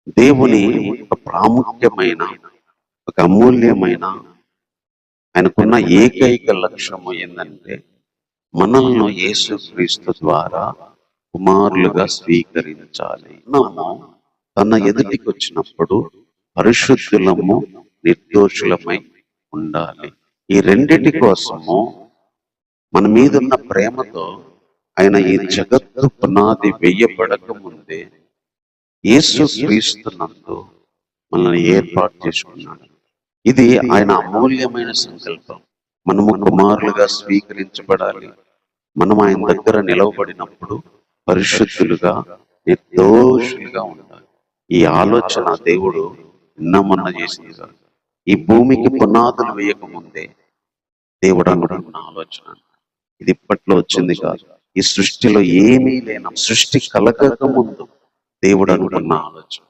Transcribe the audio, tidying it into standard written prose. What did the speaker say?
దేవుని ఒక ప్రాముఖ్యమైన, ఒక అమూల్యమైన, ఆయనకున్న ఏకైక లక్ష్యము ఏంటంటే మనల్ని యేసుక్రీస్తు ద్వారా కుమారులుగా స్వీకరించాలి. మనము తన ఎదుటికి వచ్చినప్పుడు పరిశుద్ధులము, నిర్దోషులమై ఉండాలి. ఈ రెండిటి కోసము మన మీదున్న ప్రేమతో ఆయన ఈ జగత్తు పునాది వెయ్యబడక ముందే యేసుక్రీస్తునందు మనల్ని ఏర్పాటు చేసుకున్నాడు. ఇది ఆయన అమూల్యమైన సంకల్పం. మనము కుమారులుగా స్వీకరించబడాలి. మనం ఆయన దగ్గర నిలవబడినప్పుడు పరిశుద్ధులుగా, నిర్దోషులుగా ఉండాలి. ఈ ఆలోచన దేవుడు నిన్నమన్న చేసింది కాదు. ఈ భూమికి పునాదులు వేయకముందే దేవుడు అనుకున్న ఆలోచన. ఇది ఇప్పట్లో వచ్చింది కాదు. ఈ సృష్టిలో ఏమీ లేన, సృష్టి కలగక ముందు దేవుడు అనుకున్న ఆలోచన.